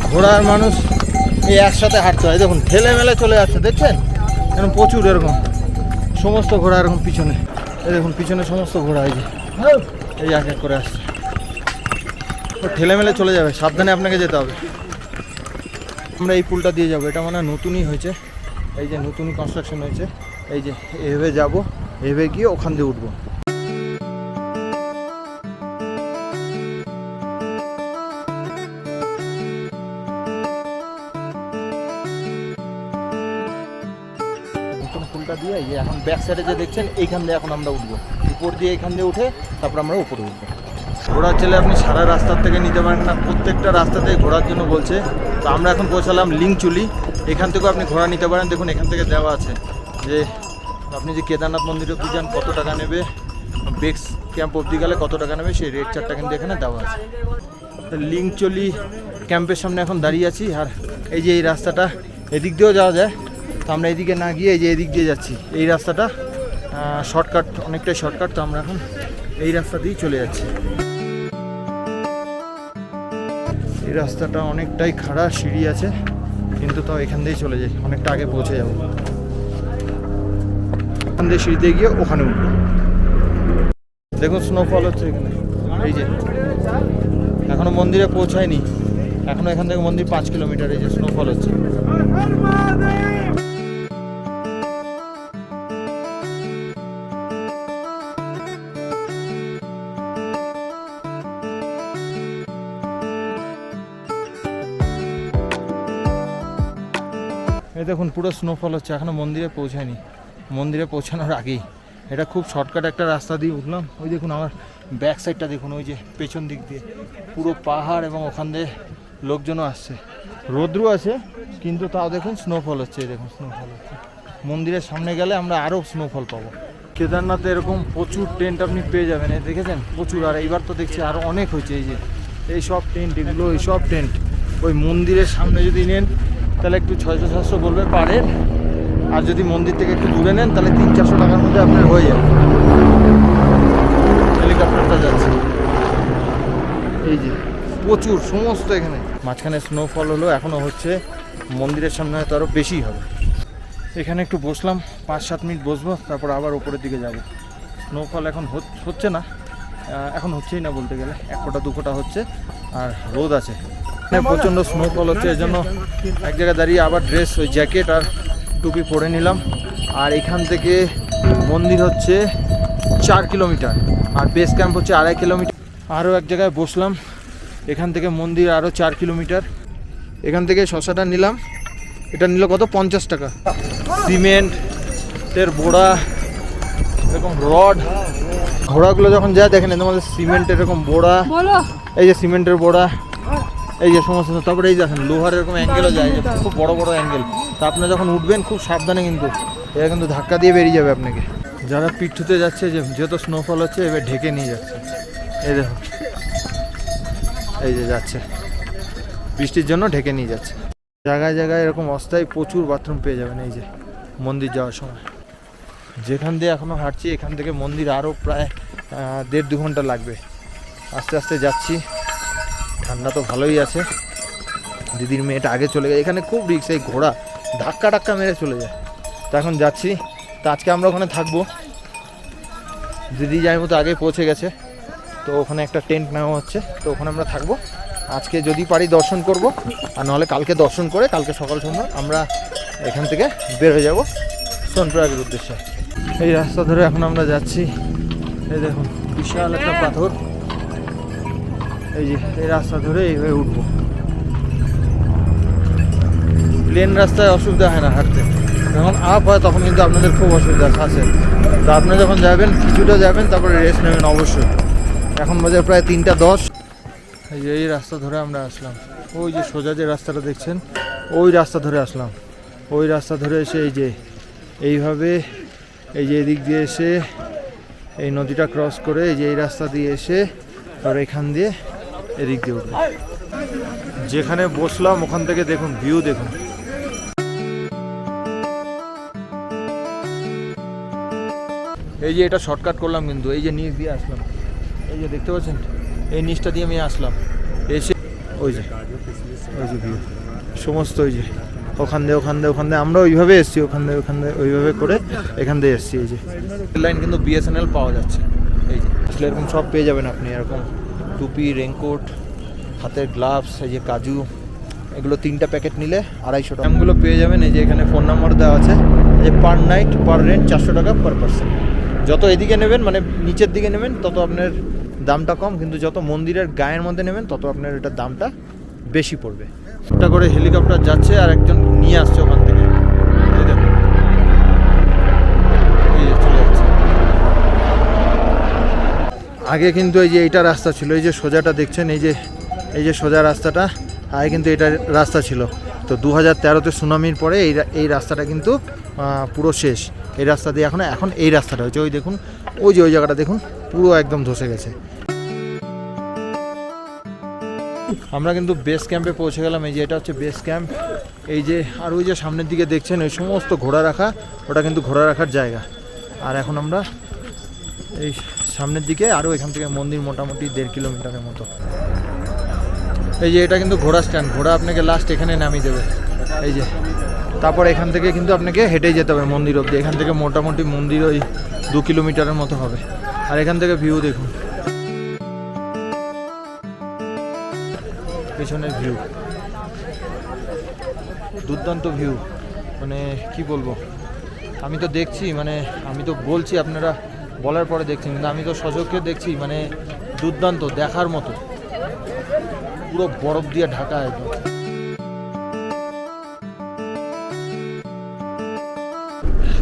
ঘোড়ার মানুষ এই একসাথে হাঁটতে হয়। দেখুন ঠেলে মেলে চলে যাচ্ছে, দেখছেন এরকম প্রচুর, এরকম সমস্ত ঘোড়া এরকম পিছনে, এই দেখুন পিছনে সমস্ত ঘোড়া এই যে এক এক করে আসছে। তো ঠেলে মেলে চলে যাবে, সাবধানে আপনাকে যেতে হবে। আমরা এই পুলটা দিয়ে যাবো, এটা মানে নতুনই হয়েছে, এই যে নতুনই কনস্ট্রাকশন হয়েছে। এই যে এভাবে যাবো, এভাবে গিয়ে ওখান দিয়ে উঠবো। পুলটা দিয়ে এই যে এখন ব্যাক সাইডে যে দেখছেন এইখান দিয়ে এখন আমরা উঠবো, উপর দিয়ে এখান দিয়ে উঠে তারপর আমরা উপরে উঠবো। ঘোড়ার ছেলে আপনি সারা রাস্তার থেকে নিতে পারেন না, প্রত্যেকটা রাস্তাতেই ঘোরার জন্য বলছে। তো আমরা এখন পৌঁছালাম লিংচুলি, এখান থেকেও আপনি ঘোড়া নিতে পারেন। দেখুন এখান থেকে দেওয়া আছে যে আপনি যে কেদারনাথ মন্দিরে অবধি যান কত টাকা নেবে, বেক্স ক্যাম্প অবধি গেলে কত টাকা নেবে, সেই রেট চারটা কিন্তু এখানে দেওয়া আছে। লিংচুলি ক্যাম্পের সামনে এখন দাঁড়িয়ে আছি। আর এই যে এই রাস্তাটা এদিক দিয়েও যাওয়া যায়, তো আমরা এদিকে না গিয়ে এই যে এদিক দিয়ে যাচ্ছি। এই রাস্তাটা শর্টকাট, অনেকটাই শর্টকাট, তো আমরা এখন এই রাস্তা দিয়েই চলে যাচ্ছি। এই রাস্তাটা অনেকটাই খাড়া, সিঁড়ি আছে, কিন্তু তাও এখান দিয়েই চলে যাই, অনেকটা আগে পৌঁছে যাবো। এখান দিয়ে সিঁড়িতে গিয়ে ওখানে উঠবো। দেখুন স্নোফল হচ্ছে এখানে, এই যে এখনো মন্দিরে পৌঁছায়নি, এখনো এখান থেকে মন্দির 5 কিলোমিটার। এই যে স্নোফল হচ্ছে। এই দেখুন পুরো স্নোফল হচ্ছে, এখনো মন্দিরে পৌঁছায়নি, মন্দিরে পৌঁছানোর আগেই। এটা খুব শর্টকাট একটা রাস্তা দিয়ে উঠলাম। ওই দেখুন আমার ব্যাক সাইডটা দেখুন, ওই যে পেছন দিক দিয়ে পুরো পাহাড়, এবং ওখান দিয়ে লোকজনও আসছে, রোদ্রু আছে, কিন্তু তাও দেখুন স্নোফল হচ্ছে। এই দেখুন স্নোফল হচ্ছে। মন্দিরের সামনে গেলে আমরা আরও স্নোফল পাবো। কেদারনাথে এরকম প্রচুর টেন্ট আপনি পেয়ে যাবেন, এই দেখেছেন প্রচুর। আর এইবার তো দেখছি আরও অনেক হয়েছে, এই যে এই সব টেন্ট, এগুলো এই সব টেন্ট ওই মন্দিরের সামনে যদি নেন তাহলে একটু 600-700 বলবে পারেন, আর যদি মন্দির থেকে একটু দূরে নেন তাহলে 300-400 টাকার মধ্যে আপনার হয়ে যাবে। হেলিকপ্টারটা যাচ্ছে, এই যে প্রচুর সমস্ত এখানে। মাঝখানে স্নোফল হলো, এখনও হচ্ছে, মন্দিরের সামনে হয়তো আরও বেশি হবে। এখানে একটু বসলাম, 5-7 মিনিট বসবো, তারপর আবার উপরের দিকে যাব। স্নোফল এখন হচ্ছে না, এখন হচ্ছেই না বলতে গেলে, 1 ফোঁটা 2 ফোঁটা হচ্ছে, আর রোদ আছে। প্রচণ্ড স্নোফল হচ্ছে, এর জন্য এক জায়গায় দাঁড়িয়ে আবার ড্রেস, ওই জ্যাকেট আর টুপি পরে নিলাম। আর এখান থেকে মন্দির হচ্ছে 4 কিলোমিটার, আর বেস ক্যাম্প হচ্ছে 2.5 কিলোমিটার। আরও এক জায়গায় বসলাম, এখান থেকে মন্দির আরও 4 কিলোমিটার। এখান থেকে শসাটা নিলাম, এটা নিল কত, 50 টাকা। সিমেন্টের বোড়া, এরকম রড, ঘোড়াগুলো যখন যায় দেখেন তোমাদের সিমেন্টের এরকম বোড়া, এই যে সিমেন্টের বোড়া, এই যে সমস্ত। তারপরে এই দেখেন লোহার এরকম অ্যাঙ্গেলও যায়, যে খুব বড় বড় অ্যাঙ্গেল। তা আপনি যখন উঠবেন খুব সাবধানে, কিন্তু এটা কিন্তু ধাক্কা দিয়ে বেরিয়ে যাবে আপনাকে। যারা পিঠুতে যাচ্ছে, যেহেতু স্নোফল হচ্ছে, এবার ঢেকে নিয়ে যাচ্ছে। এই দেখুন, এই যে যাচ্ছে, বৃষ্টির জন্য ঢেকে নিয়ে যাচ্ছে। জায়গায় জায়গায় এরকম অস্থায়ী প্রচুর বাথরুম পেয়ে যাবেন। এই যে মন্দির যাওয়ার সময় যেখান দিয়ে এখনও হাঁটছি, এখান থেকে মন্দির আরও প্রায় 1.5-2 ঘন্টা লাগবে। আস্তে আস্তে যাচ্ছি, ঠান্ডা তো ভালোই আছে। দিদির মেয়েটা আগে চলে গেছে, এখানে খুব রিস্ক, এই ঘোড়া ধাক্কা টাক্কা মেরে চলে যায়। তো এখন যাচ্ছি, তো আজকে আমরা ওখানে থাকবো। দিদি যাই মতো আগে পৌঁছে গেছে, তো ওখানে একটা টেন্ট নেওয়া হচ্ছে, তো ওখানে আমরা থাকবো। আজকে যদি পারি দর্শন করব, আর নাহলে কালকে দর্শন করে কালকে সকাল সন্ধ্যা আমরা এখান থেকে বের হয়ে যাব সোনপ্রয়াগের উদ্দেশ্যে। এই রাস্তা ধরে এখন আমরা যাচ্ছি। এই দেখুন বিশাল একটা পাথর, এই যে এই রাস্তা ধরে এইভাবে উঠবো। প্লেন রাস্তায় অসুবিধা হয় না হাঁটতে, যখন আপ হয় তখন কিন্তু আপনাদের খুব অসুবিধা আছে। তো আপনি যখন যাবেন কিছুটা যাবেন, তারপরে রেস্ট নেবেন অবশ্যই। এখন বাজে প্রায় 3:10। এই যে এই রাস্তা ধরে আমরা আসলাম, ওই যে সোজা যে রাস্তাটা দেখছেন ওই রাস্তা ধরে আসলাম। ওই রাস্তা ধরে এসে এই যে এইভাবে, এই যে এদিক দিয়ে এসে এই নদীটা ক্রস করে এই যে এই রাস্তা দিয়ে এসে আর এখান দিয়ে এদিক দিয়ে উঠবো। যেখানে বসলাম ওখান থেকে দেখুন ভিউ, দেখুন এই যে এটা শর্টকাট করলাম, কিন্তু এই যে নিচ দিয়ে আসলাম, এই যে দেখতে পাচ্ছেন এই নিচটা দিয়ে আমি আসলাম। এসে ওই যে ভিউ সমস্ত ওই যে ওখান দিয়ে আমরা ওইভাবে এসেছি, ওখান দিয়ে ওইভাবে করে এখান দিয়ে এসেছি। এই যে লাইন কিন্তু BSNL পাওয়া যাচ্ছে। এই যে আসলে এরকম সব পেয়ে যাবেন আপনি, এরকম টুপি, রেনকোট, হাতের গ্লাভস, এই যে কাজু, এগুলো 3টা প্যাকেট নিলে 250 টাকা। দামগুলো পেয়ে যাবেন এই যে এখানে ফোন নাম্বার দেওয়া আছে। এই যে পার নাইট পার রেন্ট 400 টাকা পার পার্সন। যত এদিকে নেবেন মানে নিচের দিকে নেবেন তত আপনার দামটা কম, কিন্তু যত মন্দিরের গায়ের মধ্যে নেবেন তত আপনার এটার দামটা বেশি পড়বে। একটা করে হেলিকপ্টার যাচ্ছে আর একজন নিয়ে আসছে ওখান থেকে, এই দেখুন এই যে চলে যাচ্ছে। আগে কিন্তু এই যে এইটা রাস্তা ছিল, এই যে সোজাটা দেখছেন, এই যে সোজা রাস্তাটা, আগে কিন্তু এটা রাস্তা ছিল। তো 2013-তে সুনামির পরে এই রাস্তাটা কিন্তু পুরো শেষ। এই রাস্তা দিয়ে এখন এই রাস্তাটা হচ্ছে, ওই দেখুন ওই জায়গাটা দেখুন পুরো একদম ধসে গেছে। আমরা কিন্তু বেস ক্যাম্পে পৌঁছে গেলাম। এই যে এটা হচ্ছে বেস ক্যাম্প। এই যে আর ওই যে সামনের দিকে দেখছেন ওই সমস্ত ঘোড়া রাখা, ওটা কিন্তু ঘোড়া রাখার জায়গা। আর এখন আমরা এই সামনের দিকে, আরও এখান থেকে মন্দির মোটামুটি 1.5 কিলোমিটারের মতো। এই যে এটা কিন্তু ঘোড়া স্ট্যান্ড, ঘোড়া আপনাকে লাস্ট এখানে নামিয়ে দেবে। এই যে তারপর এখান থেকে কিন্তু আপনাকে হেঁটেই যেতে হবে মন্দির অবধি। এখান থেকে মোটামুটি মন্দির ওই 2 কিলোমিটারের মতো হবে। আর এখান থেকে ভিউ দেখুন, পেছনের ভিউ দুর্দান্ত ভিউ, মানে কি বলবো, আমি তো দেখছি, মানে আমি তো বলছি আপনারা বলার পরে দেখছেন, কিন্তু আমি তো সচক্ষে দেখছি, মানে দুর্দান্ত দেখার মতো, পুরো বরফ দিয়ে ঢাকা একদম।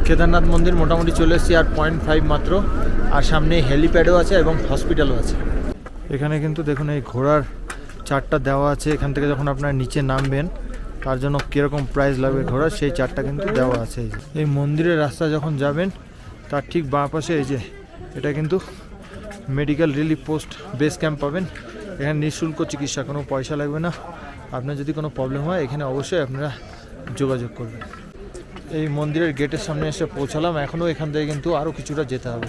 কেদারনাথ মন্দির মোটামুটি চলে এসেছি, আর 0.5 মাত্র। আর সামনে হেলিপ্যাডও আছে এবং হসপিটালও আছে। এখানে কিন্তু দেখুন এই ঘোড়ার চারটা দেওয়া আছে। এখান থেকে যখন আপনারা নিচে নামবেন তার জন্য কীরকম প্রাইস লাগবে ঘোড়ার, সেই চারটা কিন্তু দেওয়া আছে। এই মন্দিরের রাস্তা যখন যাবেন তার ঠিক বাঁ পাশে এই যে এটা কিন্তু medical relief post base camp পাবেন। এখানে নিঃশুল্ক চিকিৎসা, কোনো পয়সা লাগবে না। আপনার যদি কোনো প্রবলেম হয় এখানে অবশ্যই আপনারা যোগাযোগ করবেন। এই মন্দিরের গেটের সামনে এসে পৌঁছালাম। এখনও এখান থেকে কিন্তু আরও কিছুটা যেতে হবে।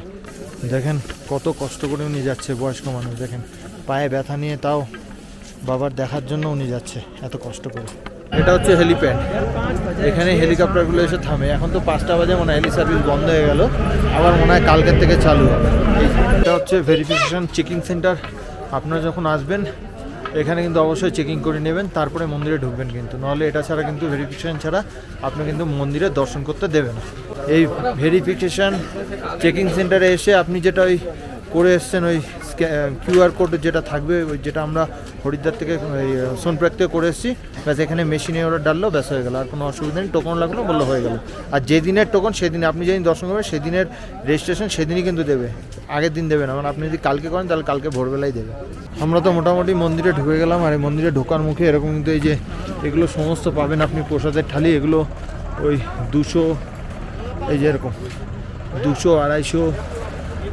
দেখেন কত কষ্ট করে উনি যাচ্ছে, বয়স্ক মানুষ, দেখেন পায়ে ব্যথা নিয়ে, তাও বাবার দেখার জন্য উনি যাচ্ছে এত কষ্ট করে। এটা হচ্ছে হেলিপ্যাড, এখানে হেলিকপ্টারগুলো এসে থামে। এখন তো 5টা বাজে, মনে হয় হেলি সার্ভিস বন্ধ হয়ে গেল, আবার মনে হয় কালকের থেকে চালু হবে। এটা হচ্ছে ভেরিফিকেশন চেকিং সেন্টার। আপনারা যখন আসবেন এখানে কিন্তু অবশ্যই চেকিং করে নেবেন, তারপরে মন্দিরে ঢুকবেন, কিন্তু নাহলে এটা ছাড়া কিন্তু ভেরিফিকেশন ছাড়া আপনি কিন্তু মন্দিরে দর্শন করতে দেবে না। এই ভেরিফিকেশন চেকিং সেন্টারে এসে আপনি যেটা ওই করে এসছেন, ওই QR কোড যেটা থাকবে, ওই যেটা আমরা হরিদ্বার থেকে সোনপ্রয়াগ থেকে করে এসেছি, ব্যাস এখানে মেশিনে ওরা ডাললো, ব্যাস হয়ে গেল। আর কোনো অসুবিধা নেই, টোকন লাগলো বললো হয়ে গেল। আর যেদিনের টোকন সেদিনে, আপনি যেদিন দর্শন করবেন সেদিনের রেজিস্ট্রেশন সেদিনই কিন্তু দেবে, আগের দিন দেবে না। মানে আপনি যদি কালকে করেন তাহলে কালকে ভোরবেলায় দেবে। আমরা তো মোটামুটি মন্দিরে ঢুকে গেলাম। আর এই মন্দিরে ঢোকার মুখে এরকম কিন্তু এই যে এগুলো সমস্ত পাবেন আপনি প্রসাদের থালি। এগুলো ওই 200, এই যে এরকম 200, 250,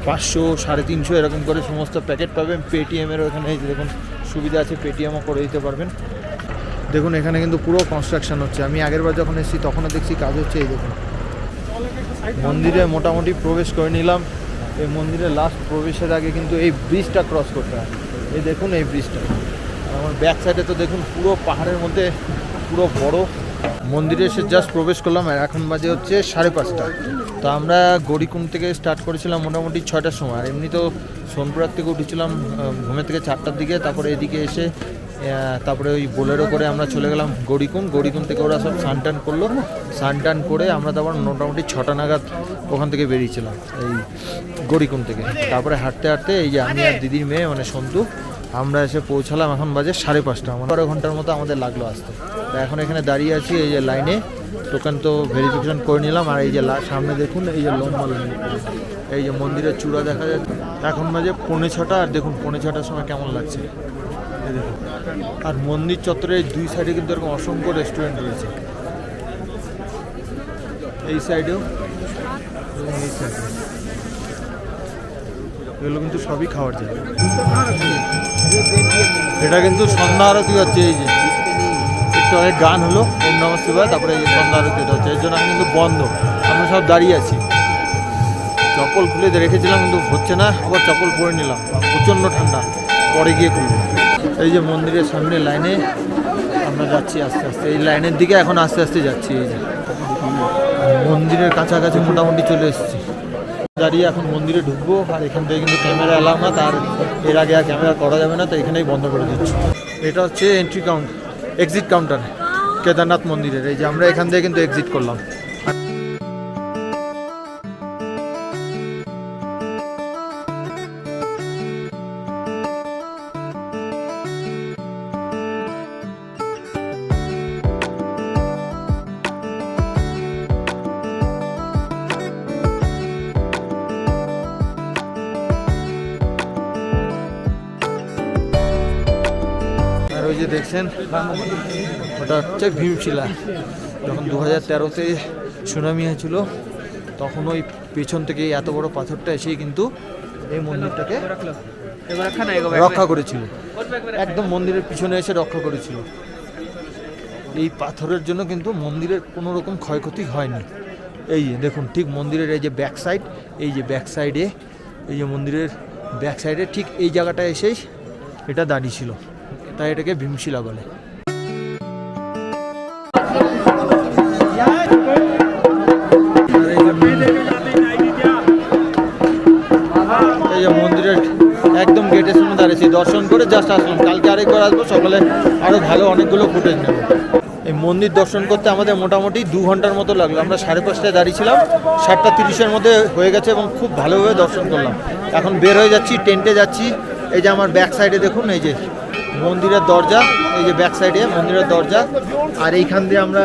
500, 350 এরকম করে সমস্ত প্যাকেট পাবেন। পেটিএমেরও এখানে এই যে দেখুন সুবিধা আছে, পেটিএমও করে দিতে পারবেন। দেখুন এখানে কিন্তু পুরো কনস্ট্রাকশন হচ্ছে। আমি আগেরবার যখন এসেছি তখনও দেখছি কাজ হচ্ছে। এই দেখুন মন্দিরে মোটামুটি প্রবেশ করে নিলাম। এই মন্দিরের লাস্ট প্রবেশের আগে কিন্তু এই ব্রিজটা ক্রস করতে হয়। এই দেখুন এই ব্রিজটা, আমার ব্যাক সাইডে তো দেখুন পুরো পাহাড়ের মধ্যে পুরো বড়। মন্দিরে এসে জাস্ট প্রবেশ করলাম, আর এখন বাজে হচ্ছে 5:30। তো আমরা গৌরীকুণ্ড থেকে স্টার্ট করেছিলাম মোটামুটি 6টার সময়। আর এমনি তো সোনপ্রয়াগ থেকে উঠেছিলাম ঘুমে থেকে 4টার দিকে। তারপরে এদিকে এসে তারপরে ওই বোলেরো করে আমরা চলে গেলাম গৌরীকুণ্ড। গৌরীকুণ্ড থেকে ওরা সব সানটান করলো, সানটান করে আমরা তারপর মোটামুটি 6টা নাগাদ ওখান থেকে বেরিয়েছিলাম এই গৌরীকুণ্ড থেকে। তারপরে হাঁটতে হাঁটতে এই যে আমি আর দিদির মেয়ে মানে সন্তু, আমরা এসে পৌঁছালাম। এখন বাজে 5:30, 12 ঘন্টার মতো আমাদের লাগলো আসতে। এখন এখানে দাঁড়িয়ে আছি এই যে লাইনে, টোকেন তো ভেরিফিকেশন করে নিলাম। আর এই যে সামনে দেখুন এই যে লম্বা লাইন, এই যে মন্দিরের চূড়া দেখা যাচ্ছে। এখন বাজে 5:45, আর দেখুন 5:45টার সময় কেমন লাগছে এই দেখুন। আর মন্দির চত্বরের 2 সাইডে কিন্তু এরকম অসংখ্য রেস্টুরেন্ট রয়েছে, এই সাইডেও এবং এই সাইডে। এগুলো কিন্তু সবই খাওয়ার জায়গা। এটা কিন্তু সন্ধ্যা আরতি হচ্ছে। এই যে একটু অনেক গান হলো ওম নমঃ শিবায়, তারপরে এই সন্ধ্যা আরতিটা হচ্ছে। এর জন্য আমি কিন্তু বন্ধ, আমরা সব দাঁড়িয়ে আছি। চপ্পল খুলে রেখেছিলাম কিন্তু হচ্ছে না, আবার চপ্পল পরে নিলাম, প্রচণ্ড ঠান্ডা, পরে গিয়ে খুলবো। এই যে মন্দিরের সামনে লাইনে আমরা যাচ্ছি আস্তে আস্তে, এই লাইনের দিকে এখন আস্তে আস্তে যাচ্ছি। এই যে মন্দিরের কাছাকাছি মোটামুটি চলে এসেছি, দাঁড়িয়ে এখন মন্দিরে ঢুকবো। আর এখান থেকে কিন্তু ক্যামেরা এলাও না, তার এর আগে আর ক্যামেরা করা যাবে না, তো এখানেই বন্ধ করে দিচ্ছি। এটা হচ্ছে এন্ট্রি এক্সিট কাউন্টার কেদারনাথ মন্দিরের। এই যে আমরা এখান থেকে কিন্তু এক্সিট করলাম। ওই যে দেখছেন ওটা হচ্ছে ভীমশিলা। যখন 2013-তে সুনামি হয়েছিল তখন ওই পেছন থেকে এত বড় পাথরটা এসেই কিন্তু এই মন্দিরটাকে রক্ষা করেছিল, একদম মন্দিরের পিছনে এসে রক্ষা করেছিল। এই পাথরের জন্য কিন্তু মন্দিরের কোনো রকম ক্ষয়ক্ষতি হয়নি। এই যে দেখুন ঠিক মন্দিরের এই যে ব্যাক সাইড, এই যে ব্যাক সাইডে, এই যে মন্দিরের ব্যাক সাইডে ঠিক এই জায়গাটা এসেই এটা দাঁড়িয়ে ছিল, তাই এটাকে ভীমশিলা বলে। এই যে মন্দিরের একদম গেটের সামনে দাঁড়িয়েছি, দর্শন করে জাস্ট আসলাম। কালকে আরেকবার আসবো, সকালে আরো ভালো অনেকগুলো ফুটেজ নেব। এই মন্দির দর্শন করতে আমাদের মোটামুটি 2 ঘন্টার মতো লাগলো। আমরা 5:30টায় দাঁড়িয়েছিলাম, 7:30-এর মধ্যে হয়ে গেছে এবং খুব ভালোভাবে দর্শন করলাম। এখন বের হয়ে যাচ্ছি, টেন্টে যাচ্ছি। এই যে আমার ব্যাক সাইডে দেখুন, এই যে মন্দিরের দরজা, এই যে ব্যাক সাইডে মন্দিরের দরজা। আর এইখান দিয়ে আমরা,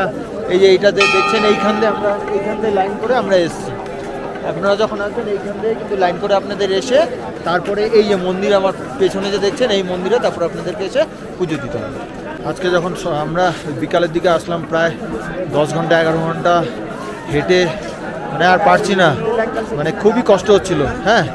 এই যে এইটাতে দেখছেন, এইখান দিয়ে আমরা এইখান দিয়ে লাইন করে আমরা এসেছি। আপনারা যখন আসবেন এইখান দিয়ে কিন্তু লাইন করে আপনাদের এসে তারপরে এই যে মন্দির আমার পেছনে যে দেখছেন এই মন্দিরে, তারপর আপনাদেরকে এসে পুজো দিতে হবে। আজকে যখন আমরা বিকালের দিকে আসলাম, প্রায় 10 ঘন্টা 11 ঘন্টা হেঁটে মানে আর পারছি না, মানে খুবই কষ্ট হচ্ছিল। হ্যাঁ,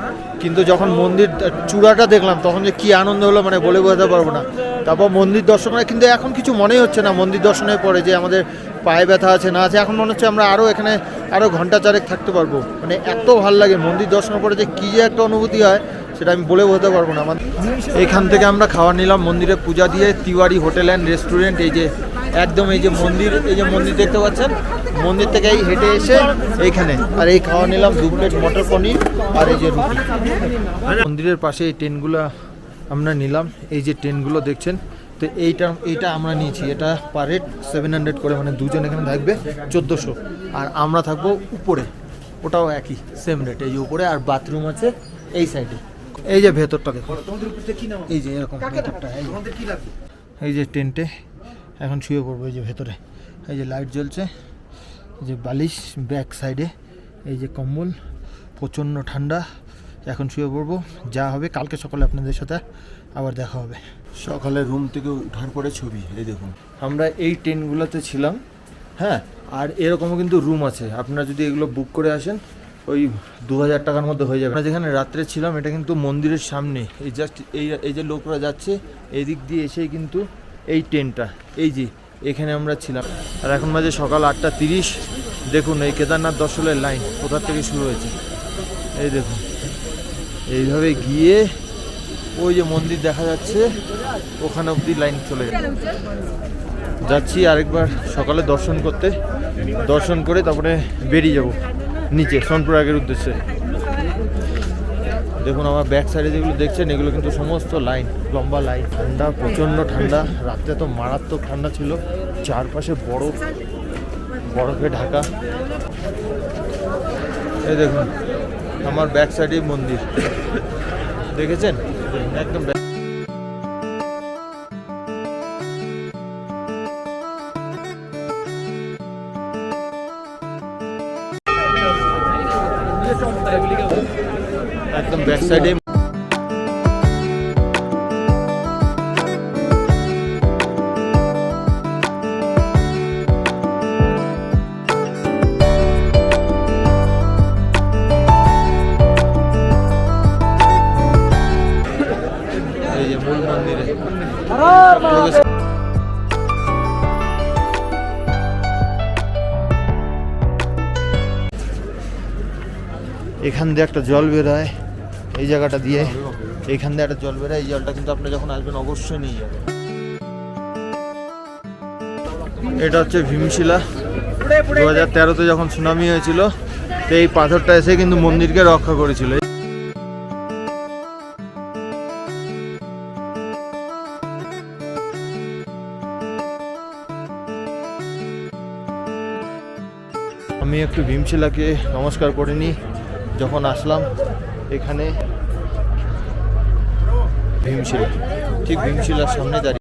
কিন্তু যখন মন্দির চূড়াটা দেখলাম তখন যে কি আনন্দ হলো মানে বলে বোঝাতে পারবো না। তারপর মন্দির দর্শন করে কিন্তু এখন কিছু মনেই হচ্ছে না মন্দির দর্শনের পরে যে আমাদের পায়ে ব্যথা আছে না আছে। এখন মনে হচ্ছে আমরা আরও এখানে আরও ঘন্টা 4 থাকতে পারবো। মানে এত ভালো লাগে মন্দির দর্শনের পরে যে কী যে একটা অনুভূতি হয় সেটা আমি বলে বোঝাতে পারবো না। এখান থেকে আমরা খাবার নিলাম মন্দিরে পূজা দিয়ে, তিওয়ারি হোটেল অ্যান্ড রেস্টুরেন্ট। এই যে একদম এই যে মন্দির, এই যে মন্দির দেখতে পাচ্ছেন, মন্দির থেকে এই হেঁটে এসে এইখানে আর এই খাওয়া নিলাম 2 প্লেট মটর পনির আর এই যে রুটি। মন্দিরের পাশে এই ট্রেনগুলো আমরা নিলাম, এই যে ট্রেনগুলো দেখছেন, তো এইটা আমরা নিয়েছি। এটা পার হেড 700 করে, মানে দুজন এখানে থাকবে 1400, আর আমরা থাকবো উপরে, ওটাও একই সেম রেট। এই যে উপরে, আর বাথরুম আছে এই সাইডে। এই যে ভেতরটা দেখো, এই যে এরকম ভেতরটা, এই যে টেন্টে এখন শুয়ে পড়বো। এই যে ভেতরে এই যে লাইট জ্বলছে, এই যে বালিশ ব্যাক সাইডে, এই যে কম্বল, প্রচণ্ড ঠান্ডা। এখন শুয়ে পড়বো, যা হবে কালকে সকালে আপনাদের সাথে আবার দেখা হবে। সকালে রুম থেকে ওঠার পরে ছবি, এই দেখুন আমরা এই ট্রেনগুলোতে ছিলাম। হ্যাঁ, আর এরকমও কিন্তু রুম আছে, আপনারা যদি এগুলো বুক করে আসেন ওই 2000 টাকার মধ্যে হয়ে যাবে। আমরা যেখানে রাত্রে ছিলাম এটা কিন্তু মন্দিরের সামনে, এই জাস্ট এই যে লোকরা যাচ্ছে এই দিক দিয়ে এসেই কিন্তু এই ট্রেনটা, এই যে এখানে আমরা ছিলাম। আর এখন বাজে সকাল 8:30। দেখুন এই কেদারনাথ দর্শনের লাইন কোথা থেকে শুরু হয়েছে, এই দেখুন এইভাবে গিয়ে ওই যে মন্দির দেখা যাচ্ছে ওখানে অবধি লাইন চলে যাচ্ছি। আরেকবার সকালে দর্শন করতে, দর্শন করে তারপরে বেরিয়ে যাব নিচে সোনপুরহাটের উদ্দেশ্যে। দেখুন আমার ব্যাক সাইডে যেগুলো দেখছেন এগুলো কিন্তু সমস্ত লাইন, লম্বা লাইন। ঠান্ডা, প্রচণ্ড ঠান্ডা, রাত্রে তো মারাত্মক ঠান্ডা ছিল, চারপাশে বরফে ঢাকা। এই দেখুন আমার ব্যাক সাইডে মন্দির দেখেছেন, একদম একদম ব্যাক সাইডে। এই যে মূল মন্দিরে এখান দিয়ে একটা জল বের হয় এই জায়গাটা দিয়ে, এইখান দিয়ে একটা জল বেরোয়, এই জলটা কিন্তু আপনি যখন আসবেন অবশ্যই নিয়ে যাবেন। এটা হচ্ছে ভীমশিলা। 2013-তে যখন সুনামি হয়েছিল, তো এই পাথরটা এসে কিন্তু মন্দিরকে রক্ষা করেছিল। আমি একটু ভীমশিলাকে নমস্কার করে নিই যখন আসলাম এখানে। ভীমশিলা, ঠিক ভীমশিলার সামনে দাঁড়িয়ে।